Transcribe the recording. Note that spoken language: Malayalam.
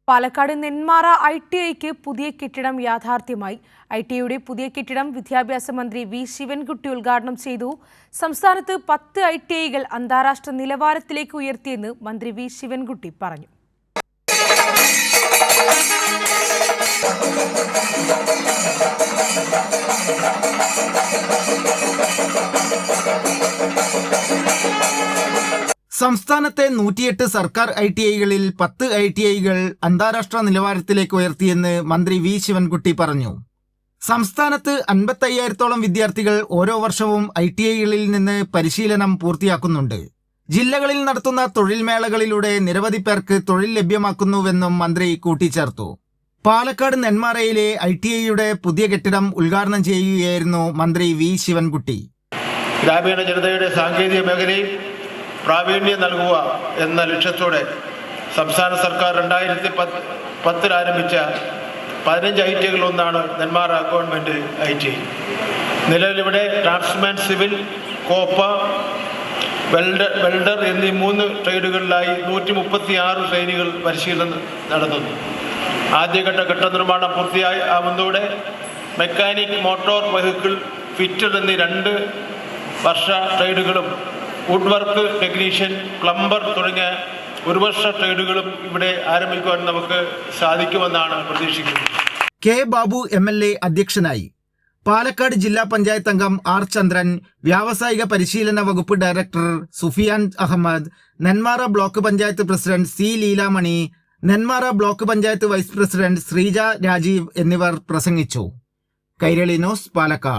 പാലക്കാട് നെന്മാറ ITIക്ക് പുതിയ കെട്ടിടം യാഥാർത്ഥ്യമായി. ITIയുടെ പുതിയ കെട്ടിടം വിദ്യാഭ്യാസ മന്ത്രി വി ശിവൻകുട്ടി ഉദ്ഘാടനം ചെയ്തു. സംസ്ഥാനത്ത് 10 ITIകൾ അന്താരാഷ്ട്ര നിലവാരത്തിലേക്ക് ഉയർത്തിയെന്ന് മന്ത്രി വി ശിവൻകുട്ടി പറഞ്ഞു. സംസ്ഥാനത്തെ 108 സർക്കാർ ITIകളിൽ 10 ITIകൾ അന്താരാഷ്ട്ര നിലവാരത്തിലേക്ക് ഉയർത്തിയെന്ന് മന്ത്രി വി ശിവൻകുട്ടി പറഞ്ഞു. സംസ്ഥാനത്ത് 55,000-ഓളം വിദ്യാർത്ഥികൾ ഓരോ വർഷവും ITIകളിൽ നിന്ന് പരിശീലനം പൂർത്തിയാക്കുന്നുണ്ട്. ജില്ലകളിൽ നടത്തുന്ന തൊഴിൽ മേളകളിലൂടെ നിരവധി പേർക്ക് തൊഴിൽ ലഭ്യമാക്കുന്നുവെന്നും മന്ത്രി കൂട്ടിച്ചേർത്തു. പാലക്കാട് നെന്മാറയിലെ ITIയുടെ പുതിയ കെട്ടിടം ഉദ്ഘാടനം ചെയ്യുകയായിരുന്നു മന്ത്രി വി ശിവൻകുട്ടി. ഗ്രാമീണ ജനതയുടെ സാങ്കേതിക മേഖലയിൽ പ്രാവീണ്യം നൽകുക എന്ന ലക്ഷ്യത്തോടെ സംസ്ഥാന സർക്കാർ 2010 ആരംഭിച്ച 15 ITIകളിലൊന്നാണ് നെന്മാറ ഗവൺമെൻറ് ITI. നിലവിലിവിടെ ഡ്രാഫ്റ്റ്സ്മാൻ, സിവിൽ, കോപ്പ, വെൽഡർ എന്നീ 3 ട്രേഡുകളിലായി 136 ട്രെയിനികൾ പരിശീലനം നടത്തുന്നു. ആദ്യഘട്ട നിർമ്മാണം പൂർത്തിയാവുന്നതോടെ മെക്കാനിക്, മോട്ടോർ വെഹിക്കിൾ ഫിറ്റർ എന്നീ 2 വർഷ ട്രേഡുകളും വുഡ് വർക്ക് ടെക്നീഷ്യൻ, പ്ലംബർ തുടങ്ങിയ 1 വർഷ ട്രേഡുകളും ഇവിടെ ആരംഭിക്കുവാൻ നമുക്ക് സാധിക്കുമെന്നാണ് പ്രതീക്ഷിക്കുന്നത്. കെ ബാബു MLA അധ്യക്ഷനായി. പാലക്കാട് ജില്ലാ പഞ്ചായത്ത് അംഗം R ചന്ദ്രൻ, വ്യാവസായിക പരിശീലന വകുപ്പ് director Sufiyan Ahammed, Nenmara block panchayat president C Leelamani, Nenmara block panchayat vice president Sreeja Rajeev എന്നിവർ പ്രസംഗിച്ചു. കൈരളി ന്യൂസ്, പാലക്കാട്.